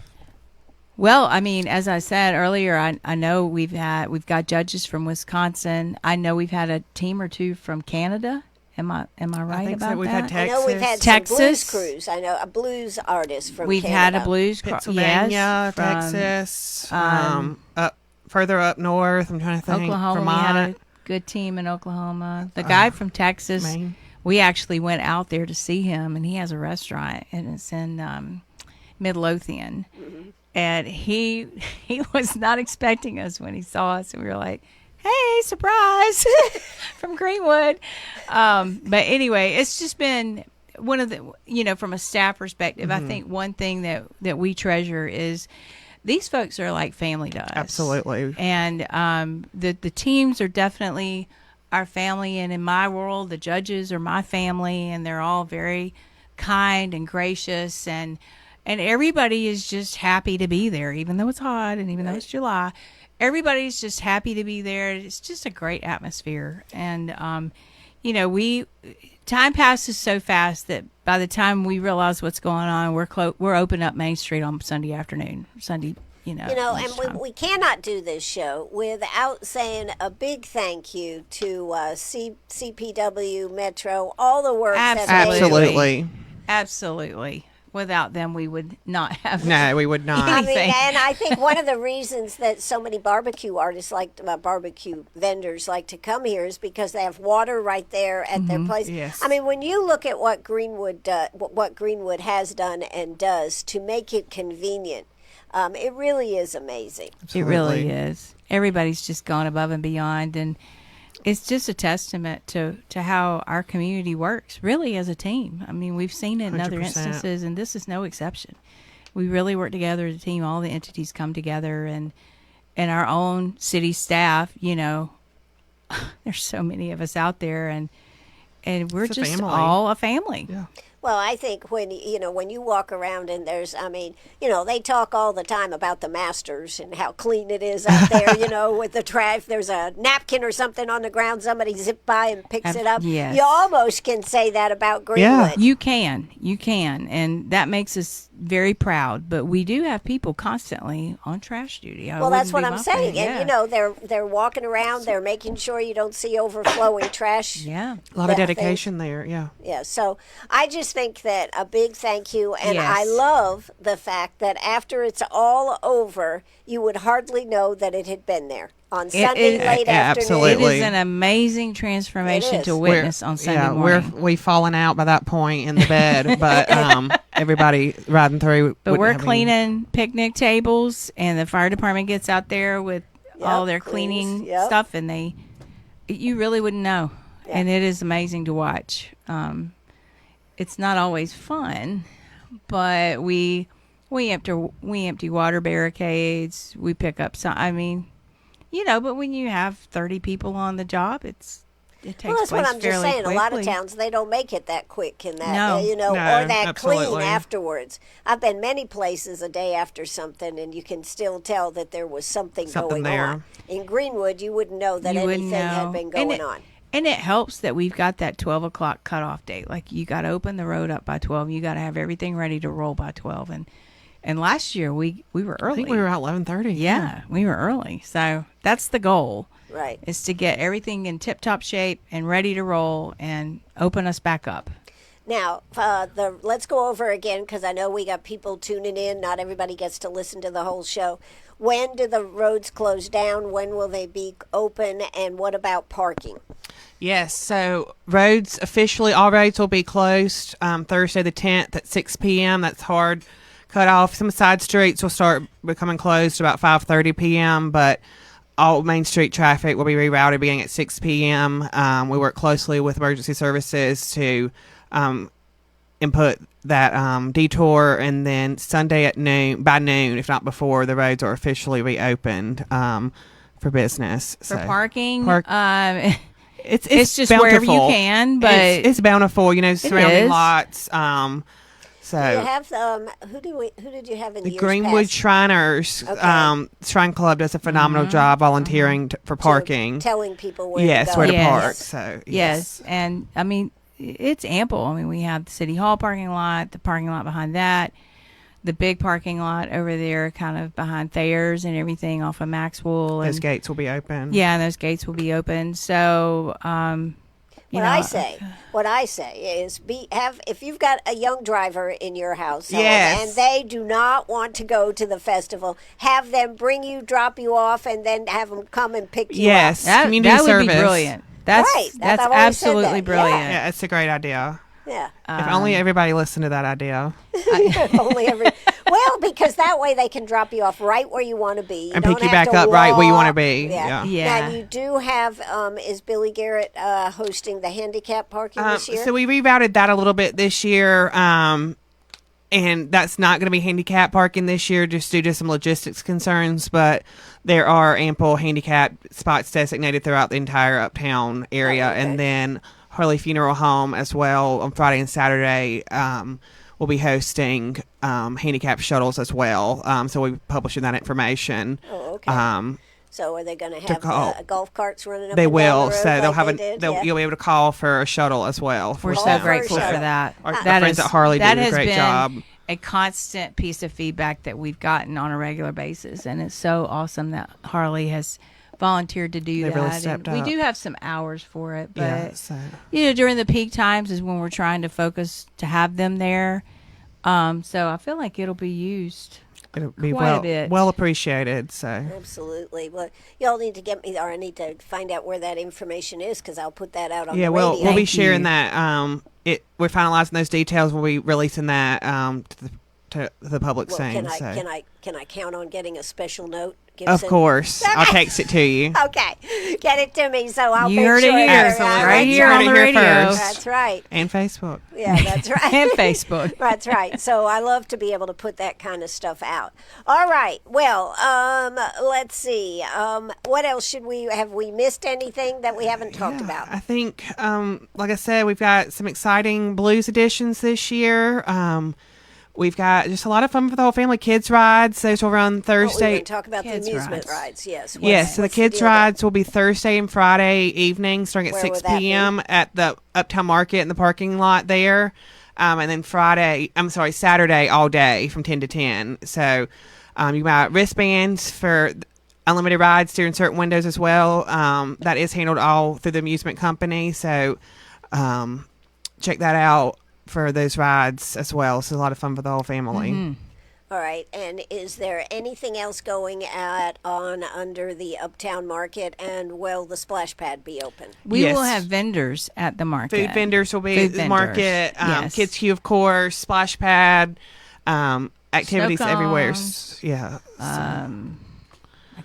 Well, I mean, as I said earlier, I know we've got judges from Wisconsin. I know we've had a team or two from Canada. Am I right I think about so. We've that? had Texas. I know we've had Texas. some blues crews. I know a blues artist from We've Canada. had a blues Pennsylvania, from Texas, up further up north. I'm trying to think. Oklahoma. Vermont. We had a good team in Oklahoma. The guy from Texas, Maine. we actually went out there to see him, and he has a restaurant, and it's in Midlothian. Mm-hmm. And he was not expecting us when he saw us, and we were like, hey, surprise from Greenwood. But anyway, it's just been one of the, from a staff perspective, I think one thing that we treasure is these folks are like family to us. Absolutely. And the teams are definitely our family. And in my world, the judges are my family, and they're all very kind and gracious. And everybody is just happy to be there, even though it's hot and even though it's July. Everybody's just happy to be there. It's just a great atmosphere. And, time passes so fast that by the time we realize what's going on, we're open up Main Street on Sunday afternoon. And we cannot do this show without saying a big thank you to CPW, Metro, all the work Absolutely. Without them, we would not have. No, we would not. And I think one of the reasons that so many barbecue artists barbecue vendors like to come here is because they have water right there at their place. Yes. I mean, when you look at what Greenwood has done and does to make it convenient, it really is amazing. Absolutely. It really is. Everybody's just gone above and beyond, and it's just a testament to how our community works, really, as a team. I mean, we've seen it in 100%. Other instances, and this is no exception. We really work together as a team. All the entities come together, and our own city staff, there's so many of us out there, and we're just family. All a family. Yeah. Well, I think when you walk around and they talk all the time about the Masters and how clean it is out there, with the trash. If there's a napkin or something on the ground, somebody zips by and picks it up. Yes. You almost can say that about Greenwood. Yeah. You can. And that makes us very proud. But we do have people constantly on trash duty. Well, that's what I'm saying. Yeah. And, they're walking around. They're making sure you don't see overflowing trash. Yeah. A lot of dedication there. Yeah. Yeah. So I just think that a big thank you, and yes. I love the fact that after it's all over, you would hardly know that it had been there on Sunday late afternoon. Absolutely. It is an amazing transformation to witness on Sunday morning. We've fallen out by that point in the bed, but everybody riding through. But we're cleaning picnic tables, and the fire department gets out there with all their cleaning stuff, and you really wouldn't know. Yep. And it is amazing to watch. It's not always fun, but we empty water barricades. We pick up some. I mean, but when you have 30 people on the job, it takes place fairly quickly. Well, that's what I'm just saying. A lot of towns, they don't make it that quick or that absolutely. clean afterwards. I've been many places a day after something, and you can still tell that there was something going there. On. In Greenwood, you wouldn't know that anything had been going on. And it helps that we've got that 12 o'clock cutoff date. Like, you got to open the road up by 12. You got to have everything ready to roll by 12. And last year, we were early. I think we were out 11:30. Yeah, we were early. So that's the goal. Right. Is to get everything in tip-top shape and ready to roll and open us back up. Now, let's go over again, because I know we got people tuning in. Not everybody gets to listen to the whole show. When do the roads close down? When will they be open? And what about parking? Yes, so all roads will be closed Thursday the 10th at 6 p.m. That's hard cut off. Some side streets will start becoming closed about 5:30 p.m., but all Main Street traffic will be rerouted beginning at 6 p.m. We work closely with emergency services to input that detour, and then Sunday at by noon, if not before, the roads are officially reopened for business. For parking? It's just bountiful. Wherever you can, but it's bountiful, surrounding lots. So do you have who did you have in the years Greenwood past? Shriners Shrine Club does a phenomenal job volunteering for parking, telling people where to go. where to park. So yes, and I mean, it's ample. I mean, we have the City Hall parking lot, the parking lot behind that, the big parking lot over there, kind of behind Thayer's and everything off of Maxwell. Those gates will be open. Yeah, and those gates will be open. So, what I say is if you've got a young driver in your house and they do not want to go to the festival, have them drop you off, and then have them come and pick you up. Yes, community that service would be brilliant. That's right. That's absolutely brilliant. Yeah, it's a great idea. Yeah. If only everybody listened to that idea. Only every well, because that way they can drop you off right where you want to be. And pick you back up right where you want to be. Yeah. Yeah. Now you do have. Is Billy Garrett hosting the handicap parking this year? So we rerouted that a little bit this year. And that's not going to be handicap parking this year just due to some logistics concerns, but there are ample handicap spots designated throughout the entire uptown area. Okay. And then Harley Funeral Home as well on Friday and Saturday will be hosting handicap shuttles as well. So we're publishing that information. Oh, okay. So are they going to have golf carts running up They and will. down the road So they'll like have they did? you'll be able to call for a shuttle as well. We're so grateful for that. Our friends at Harley did a great job. A constant piece of feedback that we've gotten on a regular basis, and it's so awesome that Harley has volunteered to do They that. really stepped We up. do have some hours for it, but Yeah, so. during the peak times is when we're trying to focus to have them there. So I feel like it'll be used. It'll be quite a bit. well appreciated. So Absolutely. Well, y'all need to get me, or I need to find out where that information is because I'll put that out on the radio. we'll be Thank sharing you. that. We're finalizing those details. We'll be releasing that to the public Well, soon. can I count on getting a special note, Of Gibson? course, I'll text it to you. Okay, get it to me so I'll You make heard it sure. here. Absolutely. Right You here heard on it the here radio. first. That's right. And Facebook. Yeah, that's right. And Facebook. That's right. So I love to be able to put that kind of stuff out. All right. Well, let's see. What else should we have? We missed anything that we haven't talked about? I think, like I said, we've got some exciting blues editions this year. We've got just a lot of fun for the whole family. Kids rides. Those will run Oh, we Thursday. didn't talk about the Kids amusement rides. rides. Yes. Yes, so the what's kids deal rides will be Thursday and Friday evening, starting at Where 6 would that be? p.m. at the Uptown Market in the parking lot there. And then Saturday all day from 10 to 10. So you got wristbands for unlimited rides during certain windows as well. That is handled all through the amusement company. So check that out for those rides as well. So a lot of fun for the whole family. Mm-hmm. All right. And is there anything else going on under the Uptown Market? And will the splash pad be open? We Yes. will have vendors at the market. Food vendors will be Food at the vendors, market. yes. Kids Queue, of course, splash pad, activities Snow everywhere. cones. Yeah. I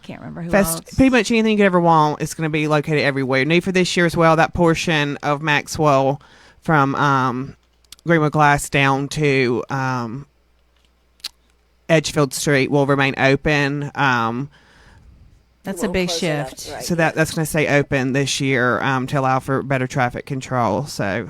can't remember who else. Pretty much anything you could ever want is going to be located everywhere. New for this year as well, that portion of Maxwell from Greenwood Glass down to Edgefield Street will remain open. That's a We'll big close it up, shift. right. So that's going to stay open this year to allow for better traffic control. So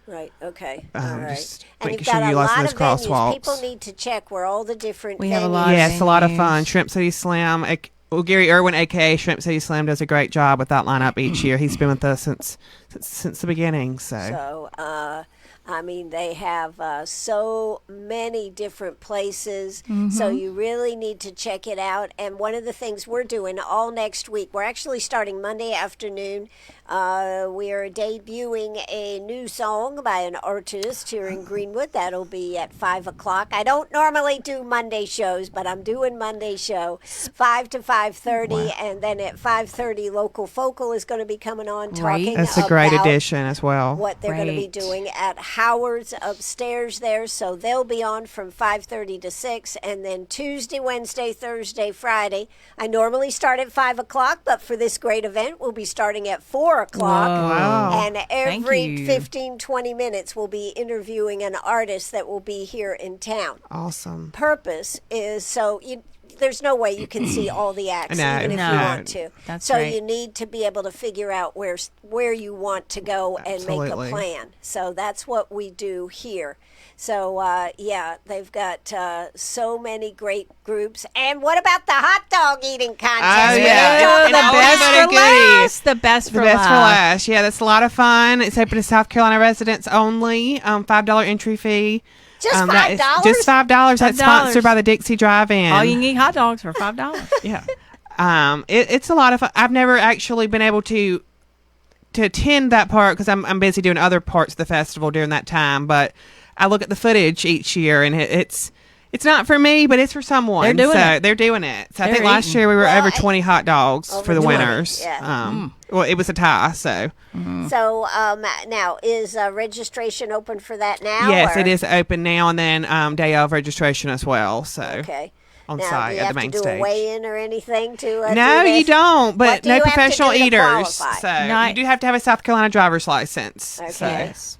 Right. Okay. All right. just And making you've sure got you a utilize lot those of venues. crosswalks. People need to check where all the different We venues. have a lot of Yes, a lot of venues. fun. Shrimp City Slim. Well, Gary Irwin, aka Shrimp City Slim, does a great job with that lineup each year. He's been with us since the beginning. So I mean, they have so many different places. So you really need to check it out. And one of the things we're doing all next week, we're actually starting Monday afternoon. We are debuting a new song by an artist here in Greenwood. That'll be at 5 o'clock. I don't normally do Monday shows, but I'm doing Monday show 5 to 5:30, and then at 5:30, Local Focal is going to be coming on talking that's a great about addition as well. what they're going to be Great. doing at Howard's upstairs there. So they'll be on from 5:30 to 6, and then Tuesday, Wednesday, Thursday, Friday. I normally start at 5 o'clock, but for this great event, we'll be starting at 4 o'clock. Whoa. Wow. And every you. 15, 20 minutes, we'll be interviewing an artist that will be here in town. Awesome. Purpose is so there's no way you can see all the acts, No. even if No. you want to. That's so right. you need to be able to figure out where you want to go and make Absolutely. a plan. So that's what we do here. So they've got so many great groups. And what about the hot dog eating contest? Oh, We yeah. didn't talk And the about always best got that. a for goodie. last. The best The for best for last. last. Yeah, that's a lot of fun. It's open to South Carolina residents only. $5 entry fee. Just that is $5? Just $5. That's $5. sponsored by the Dixie Drive-In. All you can eat hot dogs for $5. Yeah. It's a lot of fun. I've never actually been able to attend that part because I'm busy doing other parts of the festival during that time. But I look at the footage each year, and it's It's not for me, but it's for someone. They're doing it. They're doing it. So I They're think last eating. year we were Well, over 20 hot dogs for the 20, winners. yeah. Well, it was a tie, so. So now, is registration open for that now? Yes, or? it is open now, and then day of registration as well. So Okay. on Now, site do you at have the main to do stage. a weigh-in or anything to No, do this? you don't. What But do no you have to professional do to eaters. qualify? So No, you do have to have a South Carolina driver's license. Okay. So. Yes.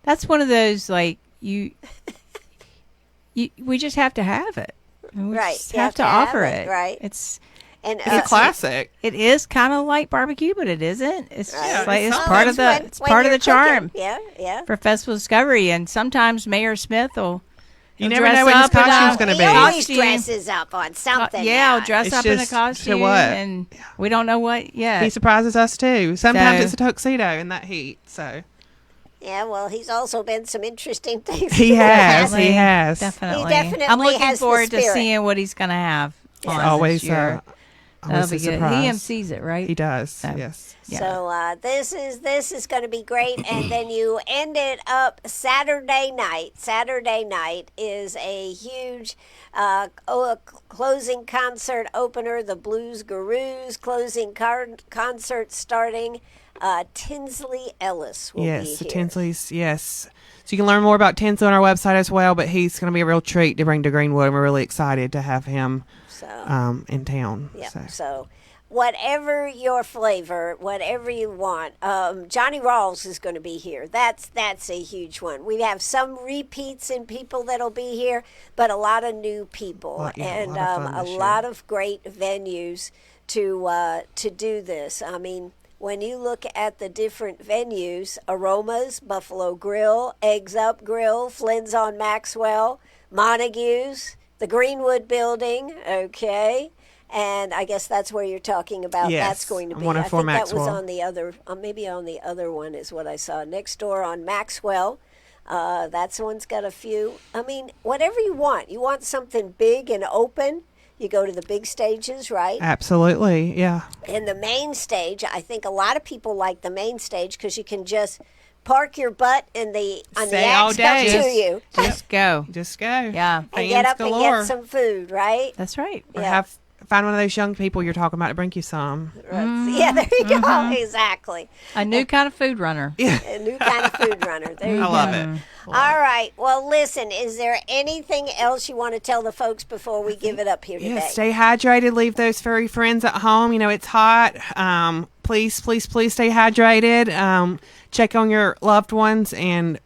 That's one of those like we just have to have it. We Right. just You have to offer it, it. right. It's And It's a classic. it is kind of like barbecue, but it isn't. It's Right. just like it's Sometimes part of the when- it's when part of you're the charm cooking. Yeah, yeah. for Festival Discovery. And sometimes Mayor Smith will You he'll never dress know what his up in costume's a- going to He be. always Costume. dresses up on something. yeah, now. he'll dress It's up in a just to costume, what? and we don't know what yet. He surprises us too. Sometimes So- it's a tuxedo in that heat. So Yeah, well, he's also been some interesting things. he to has. do. He has. Definitely. definitely I'm looking has the forward to spirit. seeing what he's going to have. on this Always, year. That'll always be a good. surprise. He MCs it, right? He does. So, Yes. yeah. So this is going to be great, and then you end it up Saturday night. Saturday night is a huge closing concert opener. The Blues Gurus closing concert starting. Tinsley Ellis will be Yes. here. Tinsley's. Yes. So you can learn more about Tinsley on our website as well. But he's going to be a real treat to bring to Greenwood. We're really excited to have him So in town. yeah, So. so whatever your flavor, whatever you want. Johnny Rawls is going to be here. That's a huge one. We have some repeats in people that'll be here, but a lot of new people Yeah, and a lot of fun a this year. lot of great venues to do this. I mean, when you look at the different venues, Aromas, Buffalo Grill, Eggs Up Grill, Flynn's on Maxwell, Montague's, the Greenwood Building, okay. And I guess that's where you're talking about. Yes, That's going to be. I 104 think that was Maxwell. on the other, maybe on the other one is what I saw. Next door on Maxwell, that's one's got a few. I mean, whatever you want. You want something big and open, you go to the big stages, right? Absolutely. Yeah. And the main stage, I think a lot of people like the main stage because you can just park your butt on the Stay all acts up day. to you Just go. Just go. Yeah. and Fans get up galore. and get some food, right? That's right. Or Yeah. find one of those young people you're talking about to bring you some. Yeah, there you go. Exactly. A new kind of food runner. A new kind of food runner. There you I go. love it. All right. Well, listen, is there anything else you want to tell the folks before we give it up here today? Yeah, stay hydrated. Leave those furry friends at home. You know, it's hot. Please stay hydrated. Check on your loved ones and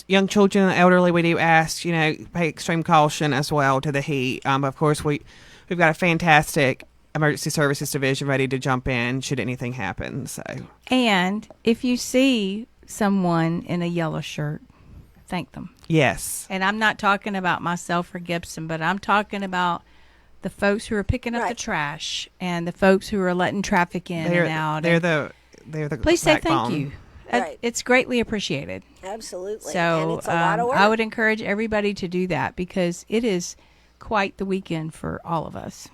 young children and elderly. We do ask, pay extreme caution as well to the heat. Of course, we've got a fantastic emergency services division ready to jump in should anything happen. So, And if you see someone in a yellow shirt, thank them. yes. And I'm not talking about myself or Gibson, but I'm talking about the folks who are picking up the Right. trash and the folks who are letting traffic in and out. They're And the please say backbone. thank you. Right. It's greatly appreciated. Absolutely. and So it's a lot of work. I would encourage everybody to do that because it is quite the weekend for all of us.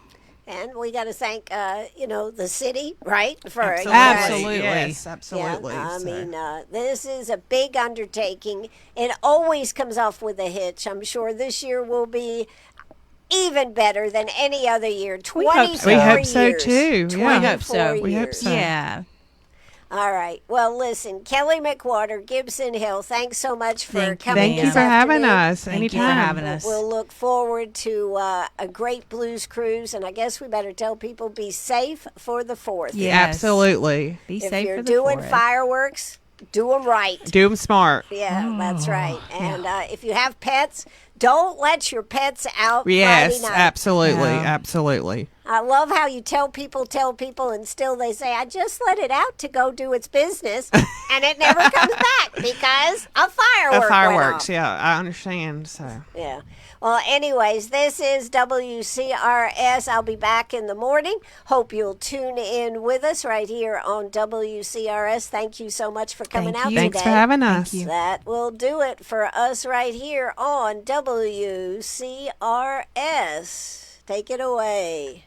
And we got to thank, the city, right? For Absolutely. Yes, absolutely. Yeah, I So- mean, this is a big undertaking. It always comes off with a hitch. I'm sure this year will be even better than any other year. 24 We hope so, years. too. Yeah. We hope so. 24 We hope years. so. Yeah. All right. Well, listen, Kelly McWhorter, Gibson Hill, thanks so much for coming. Thank you this for having afternoon. us. Thank you for Anytime. having us. We'll look forward to a great blues cruise, and I guess we better tell people be safe for the 4th. Yes. Absolutely. Be If safe you're for the doing 4th. fireworks, do them right. Do them smart. Yeah, that's right. And if you have pets, don't let your pets out Yes, Friday night. absolutely. No. Absolutely. I love how you tell people, and still they say, I just let it out to go do its business, and it never comes back because a firework went Fireworks, off. yeah, I understand. So Yeah. Well, anyways, this is WCRS. I'll be back in the morning. Hope you'll tune in with us right here on WCRS. Thank you so much for coming Thank out you. today. thanks for having us. you. That will do it for us right here on WCRS. Take it away.